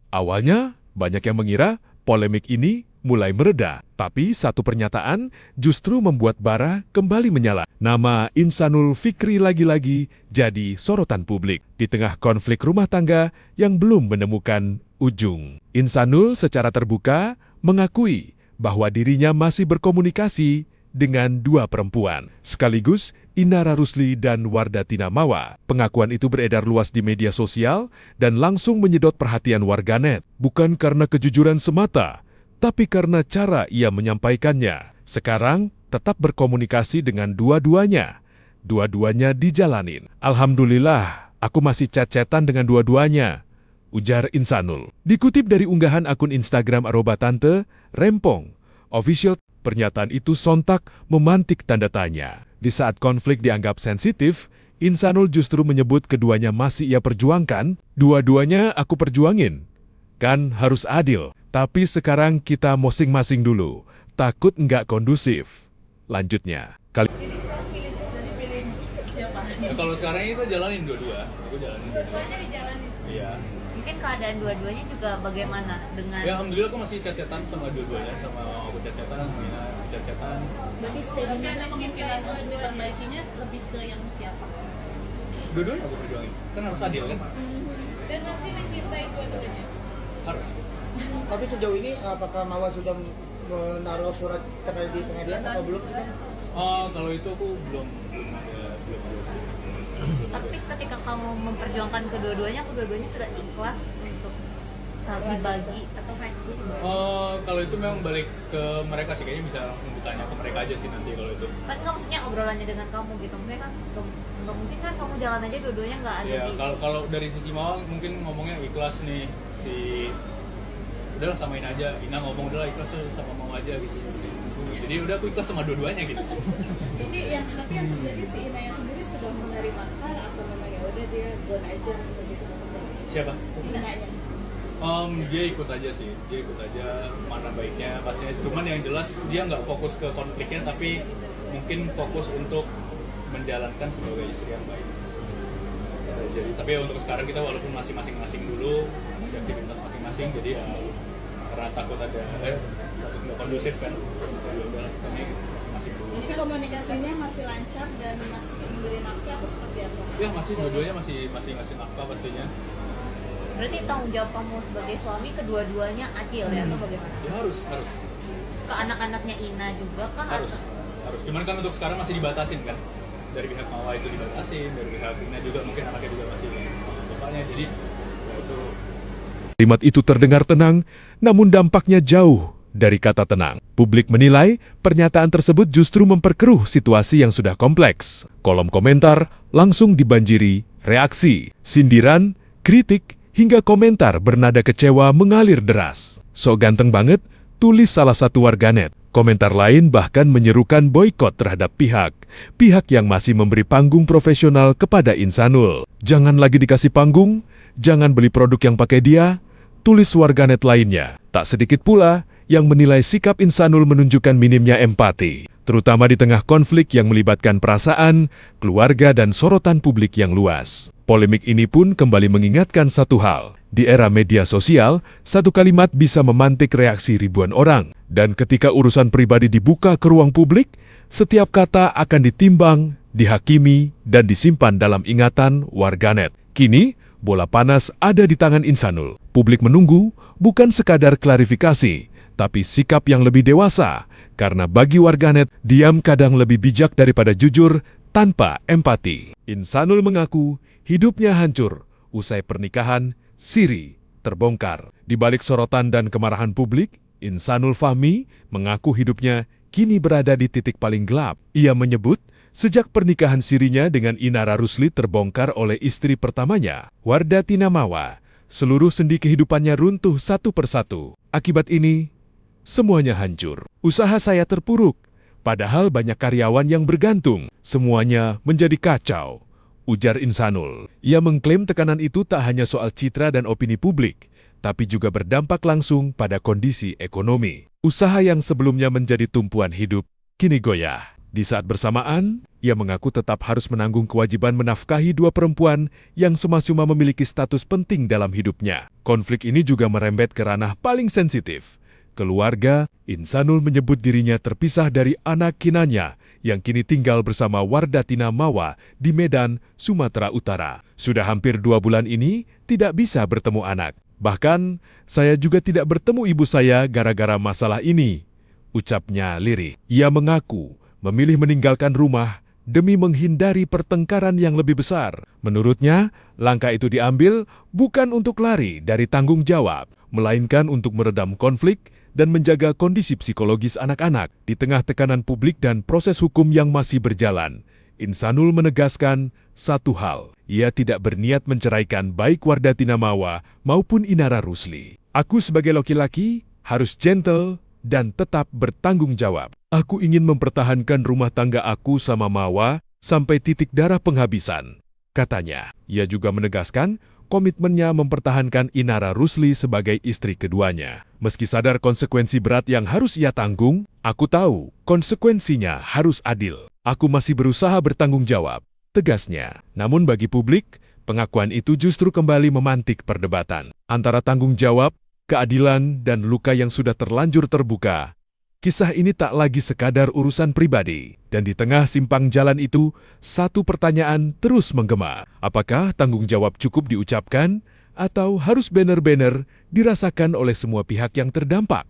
Awalnya, banyak yang mengira polemik ini mulai mereda. Tapi satu pernyataan justru membuat bara kembali menyala. Nama Insanul Fikri lagi-lagi jadi sorotan publik di tengah konflik rumah tangga yang belum menemukan ujung. Insanul secara terbuka mengakui bahwa dirinya masih berkomunikasi dengan dua perempuan, sekaligus Inara Rusli dan Wardatina Mawa. Pengakuan itu beredar luas di media sosial dan langsung menyedot perhatian warganet. Bukan karena kejujuran semata, tapi karena cara ia menyampaikannya. Sekarang tetap berkomunikasi dengan dua-duanya. Dua-duanya dijalanin. Alhamdulillah, aku masih chat-chatan dengan dua-duanya, ujar Insanul. Dikutip dari unggahan akun Instagram @tante rempong official, pernyataan itu sontak memantik tanda tanya. Di saat konflik dianggap sensitif, Insanul justru menyebut keduanya masih ia perjuangkan. Dua-duanya aku perjuangin. Kan harus adil. Tapi sekarang kita masing-masing dulu. Takut nggak kondusif. Lanjutnya. Ya, kalau sekarang ini kita jalanin dua-dua. Aku jalanin dua-dua. Dijalanin. Iya. Mungkin keadaan dua-duanya juga bagaimana dengan... Ya alhamdulillah aku masih chat-chatan sama dua-duanya, sama aku chat-chatan, sama Ina chat-chatan. Berarti statementnya ada kemungkinan untuk diperbaikinya lebih ke yang siapa? Dua-duanya aku perjuangin. Kan harus adil kan? Dan masih mencintai dua-duanya? Harus. Tapi sejauh ini apakah Mawa sudah menaruh surat cerai di pengadilan atau belum sih? Oh, kalau itu aku belum ada sih. Tapi ketika kamu memperjuangkan kedua-duanya sudah ikhlas untuk saat dibagi atau kayak gitu? Oh, kalau itu memang balik ke mereka sih, kayaknya bisa langsung ditanya ke mereka aja sih nanti kalau itu. Kan nggak maksudnya obrolannya dengan kamu gitu, maksudnya kan nggak mungkin kan kamu jalan aja dua-duanya nggak ada Ya, di... kalau dari sisi Mawar mungkin ngomongnya ikhlas nih, udahlah samain aja, Ina ngomong udahlah ikhlas tuh sama mau aja gitu. Jadi udah aku ikhlas sama dua-duanya gitu. Jadi tapi yang terjadi si Inaya sendiri sudah menerima atau memang ya udah dia gone aja begitu seperti Siapa? Inanya. Dia ikut aja sih, dia ikut aja mana baiknya pastinya. Cuman yang jelas dia nggak fokus ke konfliknya, tapi mungkin fokus untuk menjalankan sebagai istri yang baik. Jadi tapi untuk sekarang kita walaupun masih masing-masing dulu, masih aktivitas masing-masing, jadi ya karena takut ada takut nggak kondusif kan, jadi udah kami masing dulu. Jadi komunikasinya masih lancar dan masih memberi nafkah atau seperti apa? Ya masih dua-duanya masih ngasih nafkah pastinya. Berarti tanggung jawab kamu sebagai suami kedua-duanya adil ya atau bagaimana? Ya harus. Ke anak-anaknya Ina juga kah? Harus. Cuman kan untuk sekarang masih dibatasin kan. Dari pihak Mawa itu dibatasin, dari pihak Ina juga mungkin anaknya juga masih bapaknya, jadi ya itu. Kalimat itu terdengar tenang, namun dampaknya jauh dari kata tenang. Publik menilai pernyataan tersebut justru memperkeruh situasi yang sudah kompleks. Kolom komentar langsung dibanjiri reaksi, sindiran, kritik, hingga komentar bernada kecewa mengalir deras. "Sok ganteng banget," tulis salah satu warganet. Komentar lain bahkan menyerukan boikot terhadap pihak yang masih memberi panggung profesional kepada Insanul. "Jangan lagi dikasih panggung, jangan beli produk yang pakai dia," tulis warganet lainnya. Tak sedikit pula yang menilai sikap Insanul menunjukkan minimnya empati, terutama di tengah konflik yang melibatkan perasaan, keluarga, dan sorotan publik yang luas. Polemik ini pun kembali mengingatkan satu hal. Di era media sosial, satu kalimat bisa memantik reaksi ribuan orang. Dan ketika urusan pribadi dibuka ke ruang publik, setiap kata akan ditimbang, dihakimi, dan disimpan dalam ingatan warganet. Kini, bola panas ada di tangan Insanul. Publik menunggu bukan sekadar klarifikasi, tapi sikap yang lebih dewasa. Karena bagi warganet, diam kadang lebih bijak daripada jujur tanpa empati. Insanul mengaku hidupnya hancur usai pernikahan siri terbongkar. Di balik sorotan dan kemarahan publik, Insanul Fahmi mengaku hidupnya kini berada di titik paling gelap. Ia menyebut sejak pernikahan sirinya dengan Inara Rusli terbongkar oleh istri pertamanya, Wardatina Mawa, seluruh sendi kehidupannya runtuh satu persatu. Akibat ini, semuanya hancur. "Usaha saya terpuruk, padahal banyak karyawan yang bergantung. Semuanya menjadi kacau," ujar Insanul. Ia mengklaim tekanan itu tak hanya soal citra dan opini publik, tapi juga berdampak langsung pada kondisi ekonomi. Usaha yang sebelumnya menjadi tumpuan hidup, kini goyah. Di saat bersamaan, ia mengaku tetap harus menanggung kewajiban menafkahi dua perempuan yang suma-suma memiliki status penting dalam hidupnya. Konflik ini juga merembet ke ranah paling sensitif. Keluarga, Insanul menyebut dirinya terpisah dari anak kinanya yang kini tinggal bersama Wardatina Mawa di Medan, Sumatera Utara. Sudah hampir 2 bulan ini tidak bisa bertemu anak. Bahkan, saya juga tidak bertemu ibu saya gara-gara masalah ini, ucapnya lirih. Ia mengaku memilih meninggalkan rumah demi menghindari pertengkaran yang lebih besar. Menurutnya, langkah itu diambil bukan untuk lari dari tanggung jawab, melainkan untuk meredam konflik dan menjaga kondisi psikologis anak-anak di tengah tekanan publik dan proses hukum yang masih berjalan. Insanul menegaskan satu hal, ia tidak berniat menceraikan baik Wardatina Mawa maupun Inara Rusli. Aku sebagai laki-laki harus gentle dan tetap bertanggung jawab. Aku ingin mempertahankan rumah tangga aku sama Mawa sampai titik darah penghabisan, katanya. Ia juga menegaskan komitmennya mempertahankan Inara Rusli sebagai istri keduanya. Meski sadar konsekuensi berat yang harus ia tanggung, aku tahu konsekuensinya harus adil. Aku masih berusaha bertanggung jawab, tegasnya. Namun bagi publik, pengakuan itu justru kembali memantik perdebatan antara tanggung jawab, keadilan, dan luka yang sudah terlanjur terbuka. Kisah ini tak lagi sekadar urusan pribadi, dan di tengah simpang jalan itu, satu pertanyaan terus menggema. Apakah tanggung jawab cukup diucapkan, atau harus banner-banner dirasakan oleh semua pihak yang terdampak?